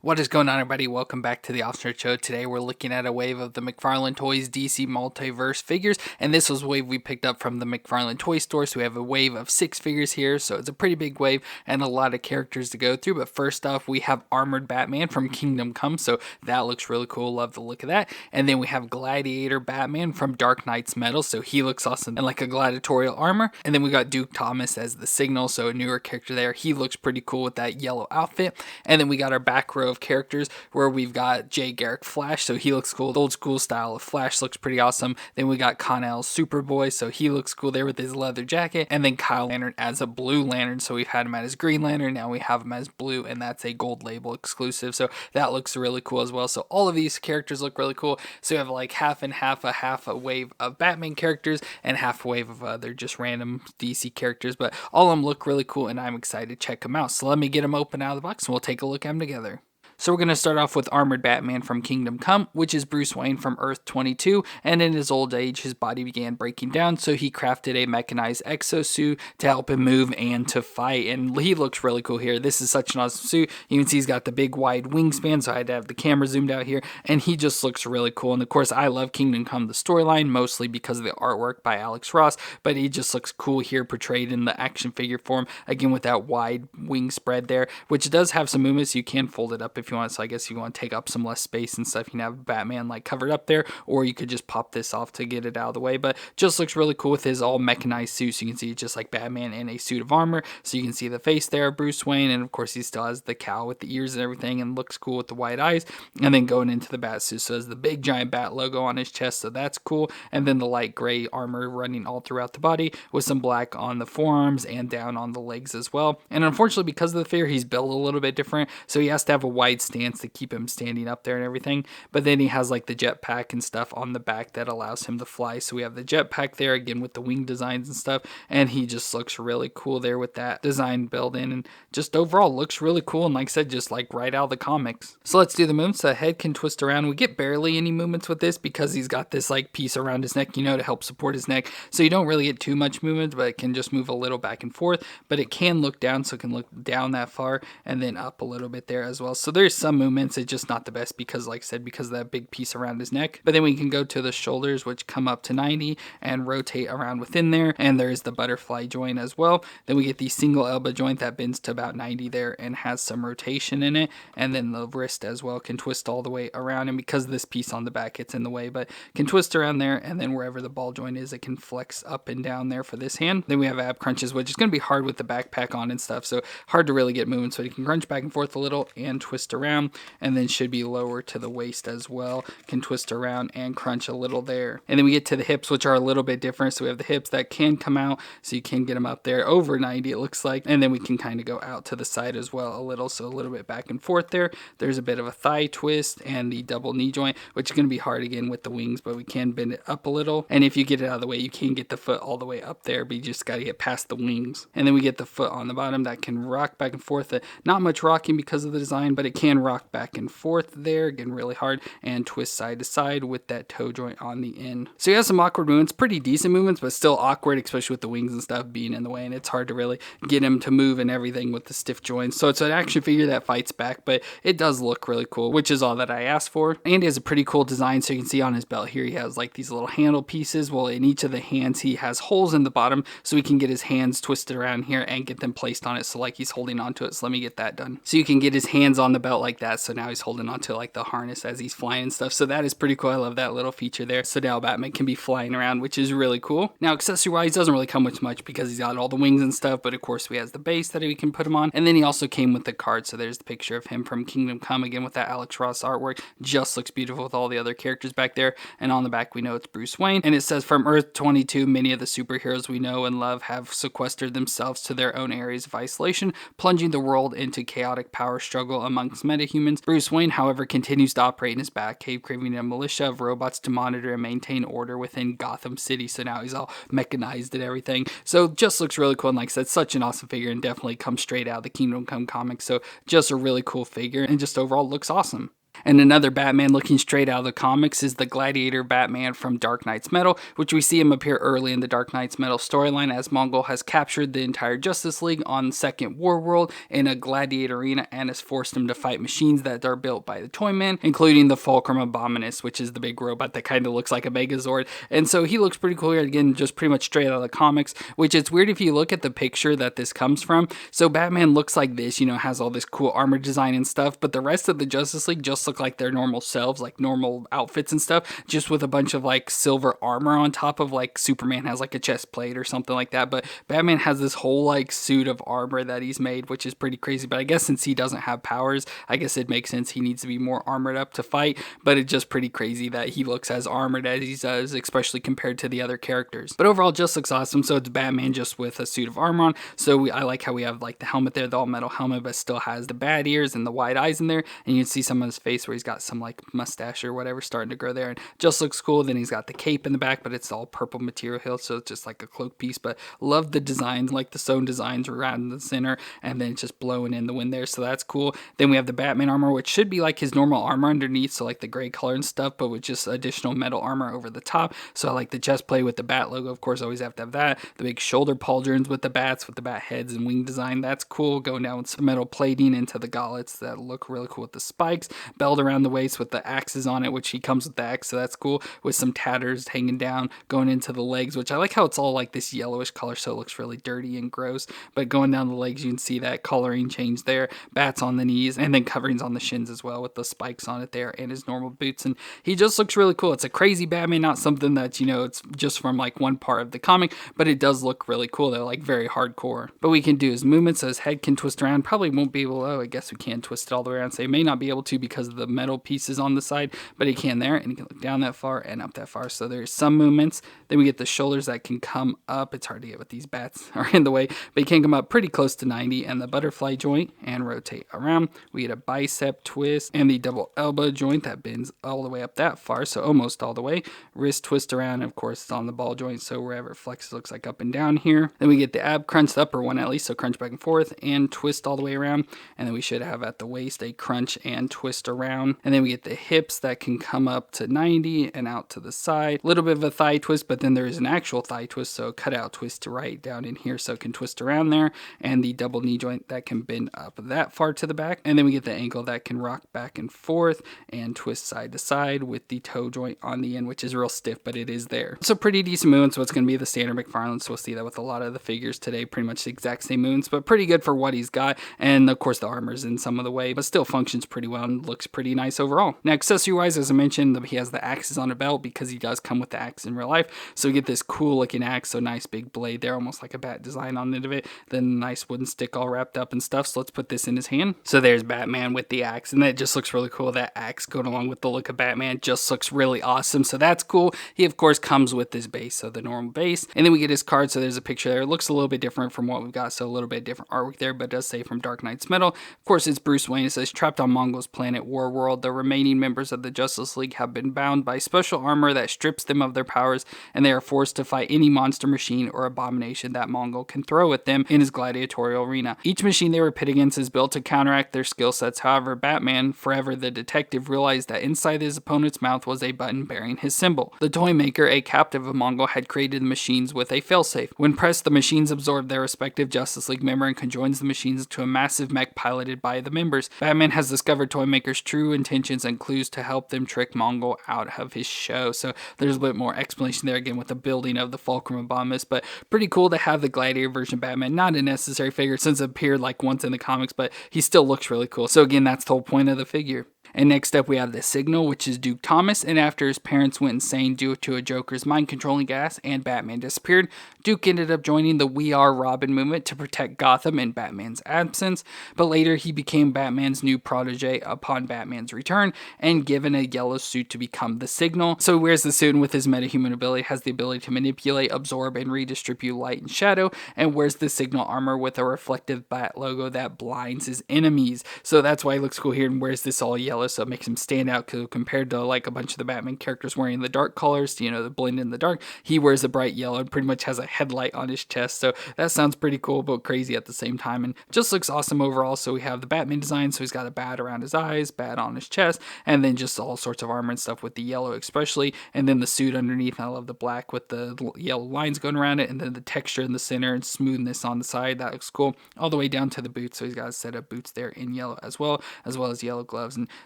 What is going on, everybody? Welcome back to the Offshoot Show. Today we're looking at a wave of the McFarlane Toys DC Multiverse figures, and this was a wave we picked up from the McFarlane Toy Store, so we have a wave of 6 figures here, so it's a pretty big wave and a lot of characters to go through. But first off, we have Armored Batman from Kingdom Come, so that looks really cool. Love the look of that. And then we have Gladiator Batman from Dark Knight's Metal, so he looks awesome in like a gladiatorial armor. And then we got Duke Thomas as the Signal, so a newer character there. He looks pretty cool with that yellow outfit. And then we got our back row of characters where we've got Garrick Flash, so he looks cool. The old school style of Flash looks pretty awesome. Then we got Kon-El Superboy, so he looks cool there with his leather jacket. And then Kyle Lantern as a Blue Lantern, so we've had him as Green Lantern, now we have him as Blue, and that's a gold label exclusive, so that looks really cool as well. So all of these characters look really cool. So we have like half and half a wave of Batman characters and half a wave of other just random DC characters, but all of them look really cool and I'm excited to check them out. So let me get them open out of the box and we'll take a look at them together. So we're going to start off with Armored Batman from Kingdom Come, which is Bruce Wayne from Earth 22, and in his old age his body began breaking down, so he crafted a mechanized exosuit to help him move and to fight, and he looks really cool here. This is such an awesome suit. You can see he's got the big wide wingspan, so I had to have the camera zoomed out here, and he just looks really cool. And of course I love Kingdom Come, the storyline, mostly because of the artwork by Alex Ross, but he just looks cool here portrayed in the action figure form, again with that wide wing spread there, which does have some movements. You can fold it up if you want, so I guess if you want to take up some less space and stuff, you can have Batman like covered up there, or you could just pop this off to get it out of the way. But just looks really cool with his all mechanized suit, so you can see it's just like Batman in a suit of armor, so you can see the face there of Bruce Wayne, and of course he still has the cowl with the ears and everything and looks cool with the white eyes. And then going into the bat suit, so there's the big giant bat logo on his chest, so that's cool. And then the light gray armor running all throughout the body with some black on the forearms and down on the legs as well. And unfortunately, because of the figure, he's built a little bit different, so he has to have a wide stance to keep him standing up there and everything. But then he has like the jetpack and stuff on the back that allows him to fly, so we have the jetpack there again with the wing designs and stuff, and he just looks really cool there with that design built in, and just overall looks really cool, and like I said, just like right out of the comics. So let's do the movements. The head can twist around. We get barely any movements with this because he's got this like piece around his neck, to help support his neck, so you don't really get too much movement, but it can just move a little back and forth. But it can look down, so it can look down that far and then up a little bit there as well. So there's some movements, it's just not the best because, like I said, because of that big piece around his neck. But then we can go to the shoulders, which come up to 90 and rotate around within there, and there's the butterfly joint as well. Then we get the single elbow joint that bends to about 90 there and has some rotation in it, and then the wrist as well can twist all the way around, and because this piece on the back it's in the way, but can twist around there, and then wherever the ball joint is it can flex up and down there for this hand. Then we have ab crunches, which is going to be hard with the backpack on and stuff, so hard to really get movement, so you can crunch back and forth a little and twist around, and then should be lower to the waist as well, can twist around and crunch a little there. And then we get to the hips, which are a little bit different, so we have the hips that can come out, so you can get them up there over 90 it looks like, and then we can kind of go out to the side as well a little, so a little bit back and forth there. There's a bit of a thigh twist and the double knee joint, which is going to be hard again with the wings, but we can bend it up a little, and if you get it out of the way you can get the foot all the way up there, but you just got to get past the wings. And then we get the foot on the bottom that can rock back and forth. Not much rocking because of the design, but it can rock back and forth there, again really hard, and twist side to side with that toe joint on the end. So you have some awkward movements, pretty decent movements, but still awkward, especially with the wings and stuff being in the way, and it's hard to really get him to move and everything with the stiff joints. So it's an action figure that fights back, but it does look really cool, which is all that I asked for. And he has a pretty cool design, so you can see on his belt here he has like these little handle pieces. Well, in each of the hands he has holes in the bottom, so he can get his hands twisted around here and get them placed on it, so like he's holding onto it. So let me get that done. So you can get his hands on the belt like that, so now he's holding onto like the harness as he's flying and stuff, so that is pretty cool. I love that little feature there. So now Batman can be flying around, which is really cool. Now accessory wise doesn't really come with much because he's got all the wings and stuff, but of course he has the base that we can put him on, and then he also came with the card, so there's the picture of him from Kingdom Come, again with that Alex Ross artwork. Just looks beautiful with all the other characters back there, and on the back we know it's Bruce Wayne, and it says from Earth 22 many of the superheroes we know and love have sequestered themselves to their own areas of isolation, plunging the world into chaotic power struggle amongst metahumans. Bruce Wayne, however, continues to operate in his Batcave, creating a militia of robots to monitor and maintain order within Gotham City. So now he's all mechanized and everything. So just looks really cool, and like I said, such an awesome figure and definitely comes straight out of the Kingdom Come comics. So just a really cool figure and just overall looks awesome. And another Batman looking straight out of the comics is the Gladiator Batman from Dark Knight's Metal, which we see him appear early in the Dark Knight's Metal storyline as Mongol has captured the entire Justice League on Second War World in a gladiator arena and has forced him to fight machines that are built by the Toyman, including the Fulcrum Abominus, which is the big robot that kind of looks like a Megazord. And so he looks pretty cool here, again, just pretty much straight out of the comics, which it's weird if you look at the picture that this comes from. So Batman looks like this, has all this cool armor design and stuff, but the rest of the Justice League just look like their normal selves, like normal outfits and stuff, just with a bunch of like silver armor on top of, like Superman has like a chest plate or something like that, but Batman has this whole like suit of armor that he's made, which is pretty crazy. But I guess since he doesn't have powers, I guess it makes sense he needs to be more armored up to fight, but it's just pretty crazy that he looks as armored as he does, especially compared to the other characters. But overall, just looks awesome. So it's Batman just with a suit of armor on. So I like how we have like the helmet there, the all metal helmet, but still has the bat ears and the wide eyes in there, and you can see some of his face where he's got some like mustache or whatever starting to grow there, and just looks cool. Then he's got the cape in the back, but it's all purple material here, so it's just like a cloak piece. But love the designs, like the sewn designs around the center, and then it's just blowing in the wind there, so that's cool. Then we have the Batman armor, which should be like his normal armor underneath, so like the gray color and stuff, but with just additional metal armor over the top. So I like the chest plate with the bat logo, of course, always have to have that. The big shoulder pauldrons with the bats, with the bat heads and wing design, that's cool. Going down with some metal plating into the gauntlets that look really cool with the spikes. Belt around the waist with the axes on it, which he comes with the axe, so that's cool, with some tatters hanging down going into the legs, which I like how it's all like this yellowish color, so it looks really dirty and gross. But going down the legs, you can see that coloring change there. Bats on the knees, and then coverings on the shins as well with the spikes on it there, and his normal boots. And he just looks really cool. It's a crazy Batman, not something that, it's just from like one part of the comic, but it does look really cool. They're like very hardcore. But we can do his movements, so his head can twist around. Probably won't be able to, I guess we can twist it all the way around. So he may not be able to because of the metal pieces on the side, but he can there, and he can look down that far and up that far. So there's some movements. Then we get the shoulders that can come up. It's hard to get with these bats are in the way, but he can come up pretty close to 90, and the butterfly joint and rotate around. We get a bicep twist and the double elbow joint that bends all the way up that far, so almost all the way. Wrist twist around, and of course it's on the ball joint, so wherever it flexes looks like up and down here. Then we get the ab crunch, the upper one at least, so crunch back and forth and twist all the way around. And then we should have at the waist a crunch and twist around. And then we get the hips that can come up to 90 and out to the side. A little bit of a thigh twist, but then there is an actual thigh twist, so cut out twist to right down in here, so it can twist around there. And the double knee joint that can bend up that far to the back. And then we get the ankle that can rock back and forth and twist side to side with the toe joint on the end, which is real stiff, but it is there. So pretty decent movements. So it's going to be the standard McFarlane, so we'll see that with a lot of the figures today, pretty much the exact same movements, but pretty good for what he's got. And of course the armor's in some of the way, but still functions pretty well and looks pretty nice overall. Now accessory wise, as I mentioned, he has the axes on a belt because he does come with the axe in real life. So we get this cool looking axe, so nice big blade there, almost like a bat design on the end of it. Then a nice wooden stick all wrapped up and stuff. So let's put this in his hand. So there's Batman with the axe, and that just looks really cool. That axe going along with the look of Batman just looks really awesome. So that's cool. He of course comes with this base, so the normal base. And then we get his card, so there's a picture there. It looks a little bit different from what we've got, so a little bit different artwork there, but it does say from Dark Knight's Metal. Of course, it's Bruce Wayne. It says, trapped on Mongol's planet War World, the remaining members of the Justice League have been bound by special armor that strips them of their powers, and they are forced to fight any monster machine or abomination that Mongol can throw at them in his gladiatorial arena. Each machine they were pit against is built to counteract their skill sets. However, Batman, forever the detective, realized that inside his opponent's mouth was a button bearing his symbol. The toy maker, a captive of Mongol, had created the machines with a failsafe. When pressed, the machines absorb their respective Justice League member and conjoins the machines into a massive mech piloted by the members. Batman has discovered Toymaker's true intentions and clues to help them trick Mongol out of his show. So there's a bit more explanation there again with the building of the Fulcrum Abominus, but pretty cool to have the Gladiator version of Batman. Not a necessary figure since it appeared like once in the comics, but he still looks really cool. So again, that's the whole point of the figure. And next up we have the Signal, which is Duke Thomas, and after his parents went insane due to a Joker's mind-controlling gas and Batman disappeared, Duke ended up joining the We Are Robin movement to protect Gotham in Batman's absence, but later he became Batman's new protege upon Batman's return and given a yellow suit to become the Signal. So he wears the suit and with his metahuman ability has the ability to manipulate, absorb, and redistribute light and shadow, and wears the Signal armor with a reflective bat logo that blinds his enemies. So that's why he looks cool here and wears this all yellow yellow, so it makes him stand out compared to like a bunch of the Batman characters wearing the dark colors, the blend in the dark. He wears a bright yellow and pretty much has a headlight on his chest, so that sounds pretty cool but crazy at the same time, and just looks awesome overall. So we have the Batman design, so he's got a bat around his eyes, bat on his chest, and then just all sorts of armor and stuff with the yellow especially, and then the suit underneath. I love the black with the yellow lines going around it, and then the texture in the center and smoothness on the side. That looks cool. All the way down to the boots, so he's got a set of boots there in yellow as well as yellow gloves, and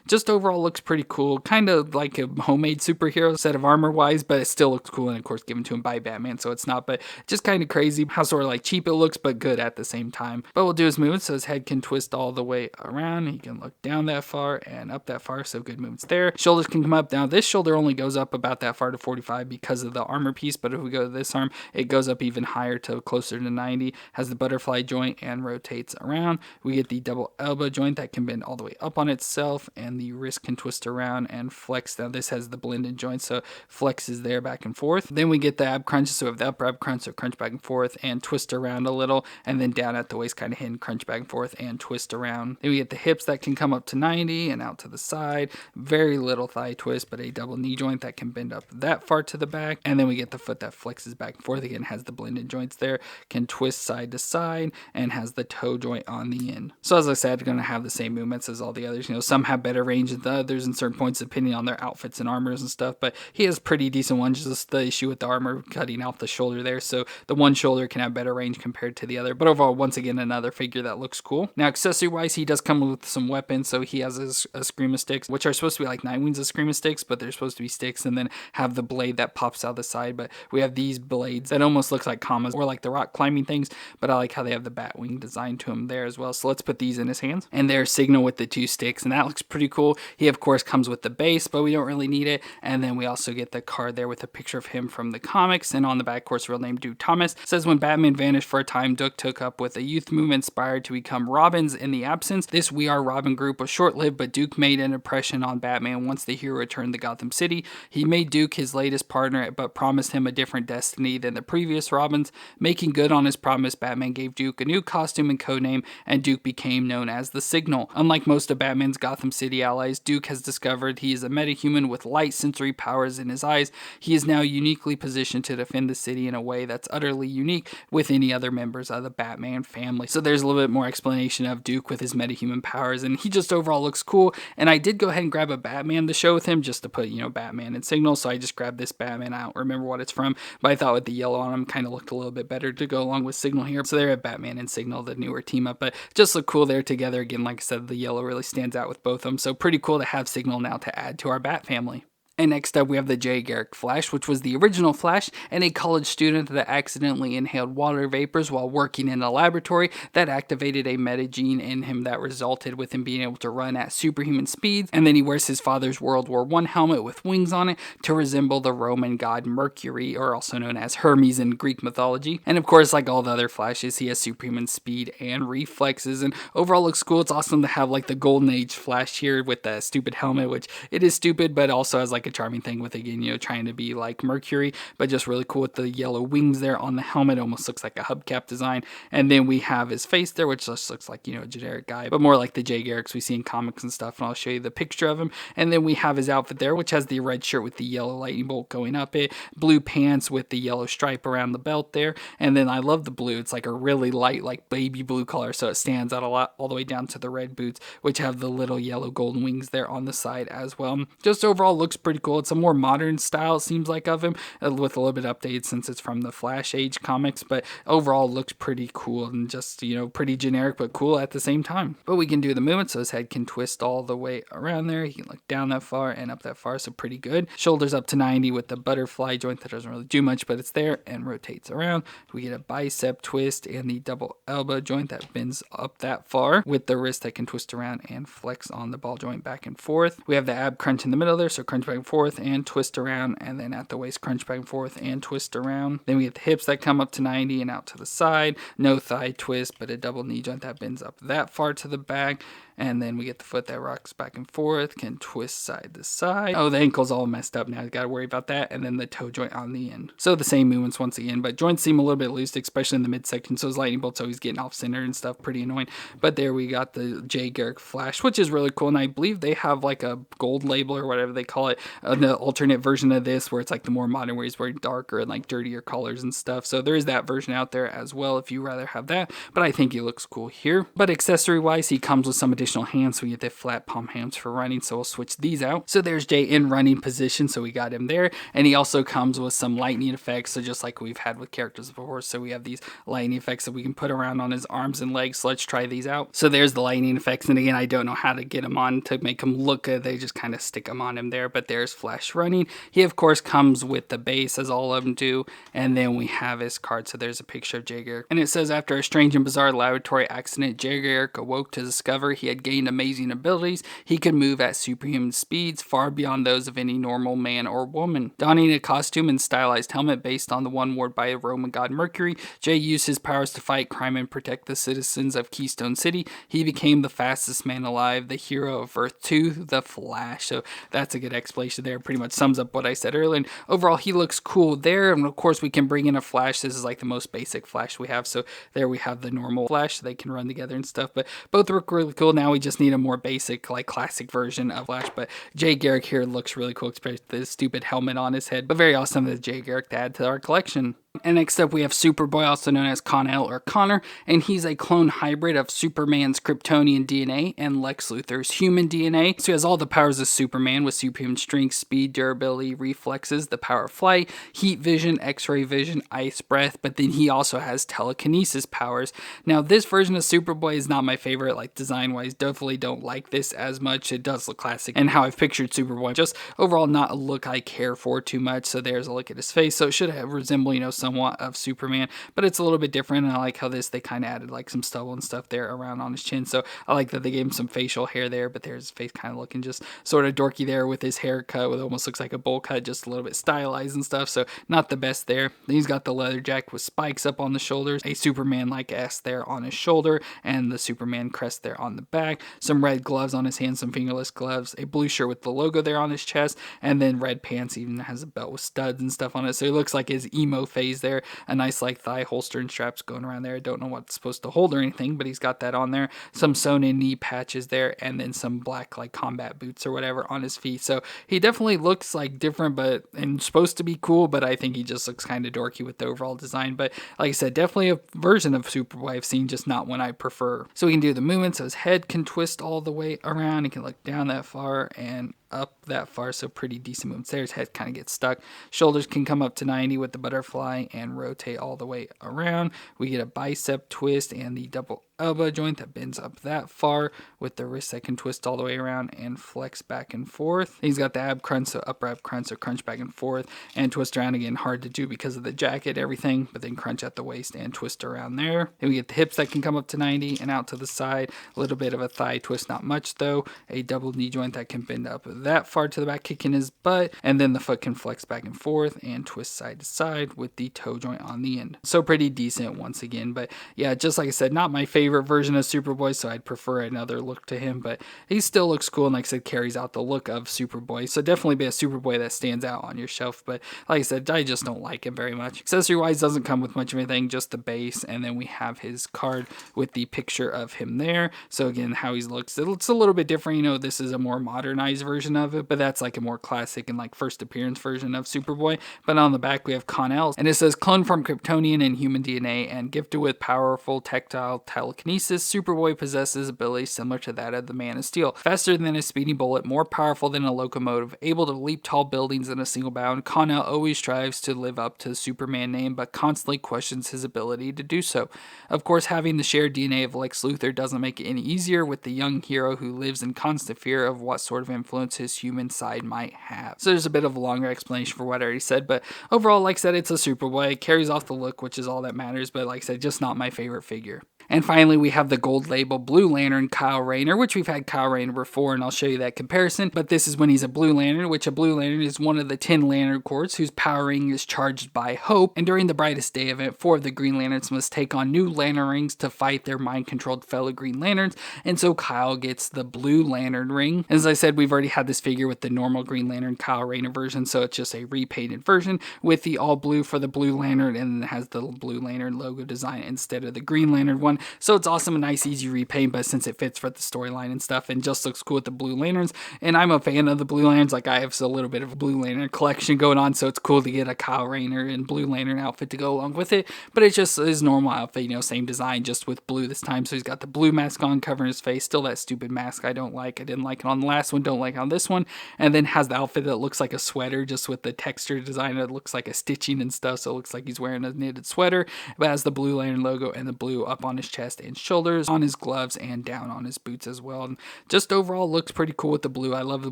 just overall looks pretty cool. Kind of like a homemade superhero set of armor wise, but it still looks cool, and of course given to him by Batman, so it's not, but just kind of crazy how sort of like cheap it looks, but good at the same time. But we'll do his movement, so his head can twist all the way around. He can look down that far and up that far, so good movements there. Shoulders can come up. Now this shoulder only goes up about that far to 45 because of the armor piece, but if we go to this arm, it goes up even higher to closer to 90. Has the butterfly joint and rotates around. We get the double elbow joint that can bend all the way up on itself, and the wrist can twist around and flex. Now this has the blended joint, so flexes there back and forth. Then we get the ab crunches, so we have the upper ab crunch, so crunch back and forth and twist around a little, and then down at the waist kind of hidden, crunch back and forth and twist around. Then we get the hips that can come up to 90 and out to the side. Very little thigh twist, but a double knee joint that can bend up that far to the back. And then we get the foot that flexes back and forth again, has the blended joints there, can twist side to side, and has the toe joint on the end. So as I said, going to have the same movements as all the others. Some have better range than the others in certain points depending on their outfits and armors and stuff, but he has pretty decent ones. Just the issue with the armor cutting off the shoulder there, so the one shoulder can have better range compared to the other. But overall, once again, another figure that looks cool. Now accessory wise, he does come with some weapons, so he has a Screama sticks, which are supposed to be like Nightwing's Screama sticks, but they're supposed to be sticks, and then have the blade that pops out the side. But we have these blades that almost looks like commas or like the rock climbing things, but I like how they have the Batwing design to them there as well. So let's put these in his hands, and there's Signal with the two sticks, and that looks pretty cool. He of course comes with the base, but we don't really need it. And then we also get the card there with a picture of him from the comics, and on the back, of course, real name Duke Thomas. It says when Batman vanished for a time, Duke took up with a youth movement inspired to become Robins in the absence. This We Are Robin group was short-lived, but Duke made an impression on Batman once the hero returned to Gotham City. He made Duke his latest partner, but promised him a different destiny than the previous Robins. Making good on his promise, Batman gave Duke a new costume and codename, and Duke became known as the Signal. Unlike most of Batman's Gotham City allies, Duke has discovered he is a metahuman with light sensory powers in his eyes. He is now uniquely positioned to defend the city in a way that's utterly unique with any other members of the Batman family. So there's a little bit more explanation of Duke with his metahuman powers, and he just overall looks cool. And I did go ahead and grab a Batman to show with him just to put, Batman and Signal. So I just grabbed this Batman. I don't remember what it's from, but I thought with the yellow on him kind of looked a little bit better to go along with Signal here. So they're at Batman and Signal, the newer team up, but just look cool there together. Again, like I said, the yellow really stands out with both of them. So pretty cool to have Signal now to add to our Bat family. And next up we have the J. Garrick Flash, which was the original Flash and a college student that accidentally inhaled water vapors while working in a laboratory that activated a metagene in him that resulted with him being able to run at superhuman speeds. And then he wears his father's World War I helmet with wings on it to resemble the Roman god Mercury, or also known as Hermes in Greek mythology. And of course, like all the other Flashes, he has superhuman speed and reflexes, and overall looks cool. It's awesome to have like the Golden Age Flash here with the stupid helmet, which it is stupid, but also has like a charming thing with, again, trying to be like Mercury, but just really cool with the yellow wings there on the helmet. Almost looks like a hubcap design. And then we have his face there, which just looks like, a generic guy, but more like the Jay Garricks we see in comics and stuff. And I'll show you the picture of him. And then we have his outfit there, which has the red shirt with the yellow lightning bolt going up it, blue pants with the yellow stripe around the belt there. And then I love the blue. It's like a really light, like baby blue color, so it stands out a lot all the way down to the red boots, which have the little yellow golden wings there on the side as well. Just overall looks pretty cool. It's a more modern style, it seems like, of him, with a little bit updated since it's from the Flash Age comics, but overall looks pretty cool and just, pretty generic but cool at the same time. But we can do the movement, so his head can twist all the way around there. He can look down that far and up that far, so pretty good. Shoulders up to 90 with the butterfly joint that doesn't really do much, but it's there and rotates around. We get a bicep twist and the double elbow joint that bends up that far with the wrist that can twist around and flex on the ball joint back and forth. We have the ab crunch in the middle there, so crunch back and forth and twist around, and then at the waist crunch back and forth and twist around. Then we get the hips that come up to 90 and out to the side. No thigh twist, but a double knee joint that bends up that far to the back. And then we get the foot that rocks back and forth, can twist side to side. Oh, the ankle's all messed up now. Got to worry about that. And then the toe joint on the end. So the same movements once again, but joints seem a little bit loose, especially in the midsection. So his lightning bolt's always getting off center and stuff. Pretty annoying. But there we got the J. Garrick Flash, which is really cool. And I believe they have like a gold label or whatever they call it, an alternate version of this where it's like the more modern where he's wearing darker and like dirtier colors and stuff. So there is that version out there as well if you rather have that. But I think he looks cool here. But accessory wise, he comes with some additional hands. So we get the flat palm hands for running. So we'll switch these out. So there's Jay in running position. So we got him there. And he also comes with some lightning effects. So just like we've had with characters before. So we have these lightning effects that we can put around on his arms and legs. So let's try these out. So there's the lightning effects. And again, I don't know how to get them on to make them look good. They just kind of stick them on him there. But there's Flash running. He of course comes with the base as all of them do. And then we have his card. So there's a picture of Jay Garrick. And it says after a strange and bizarre laboratory accident, Jay Garrick awoke to discover he had gained amazing abilities. He could move at superhuman speeds far beyond those of any normal man or woman. Donning a costume and stylized helmet based on the one worn by Roman god Mercury, Jay used his powers to fight crime and protect the citizens of Keystone City. He became the fastest man alive, the hero of Earth 2, the Flash. So that's a good explanation there. Pretty much sums up what I said earlier. And overall, he looks cool there. And of course, we can bring in a Flash. This is like the most basic Flash we have. So there we have the normal Flash. So they can run together and stuff. But both look really cool. Now we just need a more basic, like classic version of Flash. But Jay Garrick here looks really cool, especially with the stupid helmet on his head. But very awesome that Jay Garrick to add to our collection. And next up we have Superboy, also known as Kon-El or Connor, and he's a clone hybrid of Superman's Kryptonian DNA and Lex Luthor's human DNA. So he has all the powers of Superman with superhuman strength, speed, durability, reflexes, the power of flight, heat vision, x-ray vision, ice breath, but then he also has telekinesis powers. Now this version of Superboy is not my favorite, like design-wise, definitely don't like this as much. It does look classic, and how I've pictured Superboy, just overall not a look I care for too much. So there's a look at his face, so it should have resemble, somewhat of Superman, but it's a little bit different. And I like how they kind of added like some stubble and stuff there around on his chin. So I like that they gave him some facial hair there, but there's his face kind of looking just sort of dorky there with his haircut, with almost looks like a bowl cut, just a little bit stylized and stuff. So not the best there. Then he's got the leather jacket with spikes up on the shoulders, a Superman like S there on his shoulder, and the Superman crest there on the back. Some red gloves on his hands, some fingerless gloves, a blue shirt with the logo there on his chest, and then red pants. Even has a belt with studs and stuff on it. So he looks like his emo phase there. A nice like thigh holster and straps going around there. I don't know what it's supposed to hold or anything, but he's got that on there. Some sewn in knee patches there, and then some black like combat boots or whatever on his feet. So he definitely looks like different, but and supposed to be cool, but I think he just looks kind of dorky with the overall design. But like I said, definitely a version of Superboy I've seen, just not one I prefer. So we can do the movements. So his head can twist all the way around. He can look down that far and up that far, so pretty decent movements there. His head kind of gets stuck. Shoulders can come up to 90 with the butterfly and rotate all the way around. We get a bicep twist and the double elbow joint that bends up that far with the wrist that can twist all the way around and flex back and forth. He's got the ab crunch, so upper ab crunch, so crunch back and forth and twist around again. Hard to do because of the jacket, everything, but then crunch at the waist and twist around there. Then we get the hips that can come up to 90 and out to the side. A little bit of a thigh twist, not much though. A double knee joint that can bend up that far to the back, kicking his butt, and then the foot can flex back and forth and twist side to side with the toe joint on the end. So pretty decent once again, but yeah, just like I said, not my favorite version of Superboy, so I'd prefer another look to him, but he still looks cool, and like I said, carries out the look of Superboy, so definitely be a Superboy that stands out on your shelf. But like I said, I just don't like him very much. Accessory wise, doesn't come with much of anything, just the base, and then we have his card with the picture of him there. So again, how he looks, it's a little bit different. This is a more modernized version of it, but that's like a more classic and like first appearance version of Superboy. But on the back we have Kon-El, and it says clone from Kryptonian and human DNA and gifted with powerful tactile telekinesis, Superboy possesses abilities similar to that of the Man of Steel. Faster than a speeding bullet, more powerful than a locomotive, able to leap tall buildings in a single bound, Kon-El always strives to live up to the Superman name, but constantly questions his ability to do so. Of course, having the shared DNA of Lex Luthor doesn't make it any easier with the young hero who lives in constant fear of what sort of influence his human side might have. So there's a bit of a longer explanation for what I already said, but overall, like I said, it's a Superboy. It carries off the look, which is all that matters, but like I said, just not my favorite figure. And finally, we have the gold label Blue Lantern Kyle Rayner, which we've had Kyle Rayner before, and I'll show you that comparison. But this is when he's a Blue Lantern, which a Blue Lantern is one of the 10 Lantern Corps whose power ring is charged by hope. And during the Brightest Day event, 4 of the Green Lanterns must take on new Lantern rings to fight their mind-controlled fellow Green Lanterns. And so Kyle gets the Blue Lantern ring. As I said, we've already had this figure with the normal Green Lantern Kyle Rayner version, so it's just a repainted version with the all blue for the Blue Lantern, and it has the Blue Lantern logo design instead of the Green Lantern one. So it's awesome, a nice easy repaint, but since it fits for the storyline and stuff and just looks cool with the Blue Lanterns, and I'm a fan of the Blue Lanterns, like I have a little bit of a Blue Lantern collection going on, so it's cool to get a Kyle Rayner and Blue Lantern outfit to go along with it. But it's just his normal outfit, you know, same design, just with blue this time. So he's got the blue mask on covering his face, still that stupid mask I don't like. I didn't like it on the last one, don't like it on this one. And then has the outfit that looks like a sweater, just with the texture design that looks like a stitching and stuff, so it looks like he's wearing a knitted sweater, but has the Blue Lantern logo and the blue up on his chest and shoulders, on his gloves, and down on his boots as well. And just overall looks pretty cool with the blue. I love the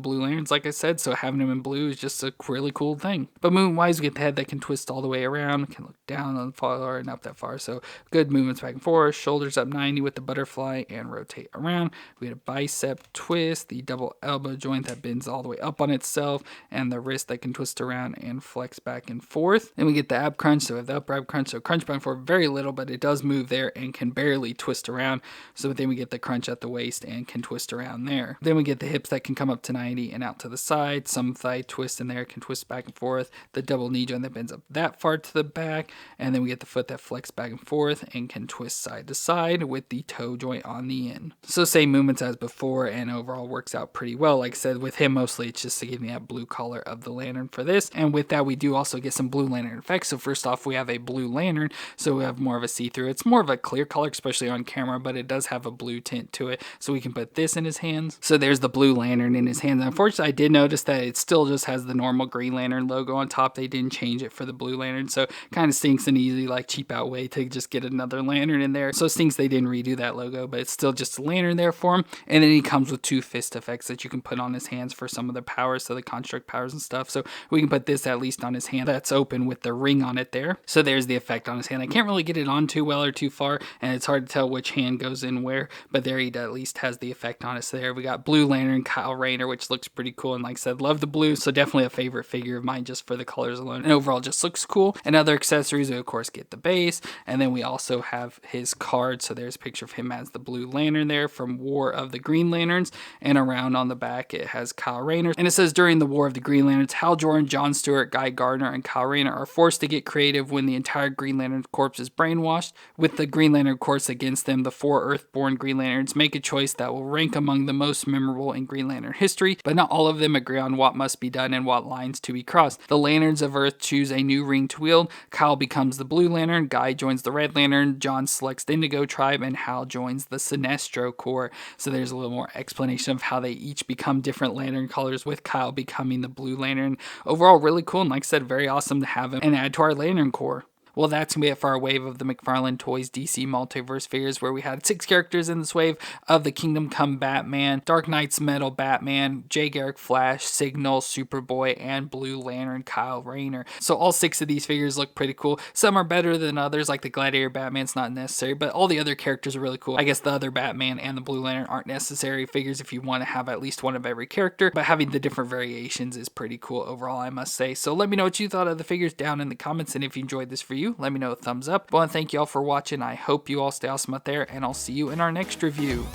Blue Lanterns, like I said, so having him in blue is just a really cool thing. But movement wise, we get the head that can twist all the way around, can look down on the far and up that far, so good movements back and forth. Shoulders up 90 with the butterfly and rotate around. We had a bicep twist, the double elbow joint that bends all the way up on itself, and the wrist that can twist around and flex back and forth. Then we get the ab crunch, so we have the upper ab crunch, so crunch back and forth very little, but it does move there and can barely twist around. So then we get the crunch at the waist and can twist around there. Then we get the hips that can come up to 90 and out to the side. Some thigh twist in there, can twist back and forth. The double knee joint that bends up that far to the back, and then we get the foot that flex back and forth and can twist side to side with the toe joint on the end. So same movements as before, and overall works out pretty well. Like I said, with him mostly it's just to give me that blue color of the lantern for this. And with that, we do also get some Blue Lantern effects. So first off, we have a Blue Lantern, so we have more of a see-through. It's more of a clear color, especially on camera, but it does have a blue tint to it. So we can put this in his hands. So there's the Blue Lantern in his hands. Unfortunately, I did notice that it still just has the normal Green Lantern logo on top. They didn't change it for the Blue Lantern, so kind of stinks an easy, like, cheap out way to just get another lantern in there. So it stinks they didn't redo that logo, but it's still just a lantern there for him. And then he comes with 2 fist effects that you can put on his hands for some of the powers, so the construct powers and stuff. So we can put this at least on his hand that's open with the ring on it there. So there's the effect on his hand. I can't really get it on too well or too far, and it's hard to tell which hand goes in where, but there he at least has the effect on us there. We got Blue Lantern Kyle Rayner, which looks pretty cool, and like I said, love the blue, so definitely a favorite figure of mine just for the colors alone, and overall just looks cool. And other accessories, we of course get the base, and then we also have his card. So there's a picture of him as the Blue Lantern there from War of the Green Lanterns, and around on the back it has Kyle Rayner, and it says during the War of the Green Lanterns, Hal Jordan, John Stewart, Guy Gardner, and Kyle Rayner are forced to get creative when the entire Green Lantern Corps is brainwashed. With the Green Lantern Corps against them, the 4 Earth-born Green Lanterns make a choice that will rank among the most memorable in Green Lantern history, but not all of them agree on what must be done and what lines to be crossed. The Lanterns of Earth choose a new ring to wield. Kyle becomes the Blue Lantern, Guy joins the Red Lantern, John selects the Indigo Tribe, and Hal joins the Sinestro Corps. So there's a little more explanation of how they each become different lantern colors, with Kyle becoming the Blue Lantern. Overall, really cool, and like I said, very awesome to have him and add to our Lantern Corps. Well, that's going to be it for our wave of the McFarlane Toys DC Multiverse figures, where we had 6 characters in this wave of the Kingdom Come Batman, Dark Knight's Metal Batman, J. Garrick Flash, Signal, Superboy, and Blue Lantern Kyle Rayner. So all 6 of these figures look pretty cool. Some are better than others, like the Gladiator Batman's not necessary, but all the other characters are really cool. I guess the other Batman and the Blue Lantern aren't necessary figures if you want to have at least one of every character, but having the different variations is pretty cool overall, I must say. So let me know what you thought of the figures down in the comments, and if you enjoyed this review, let me know a thumbs up. Well, and thank you all for watching. I hope you all stay awesome out there, and I'll see you in our next review.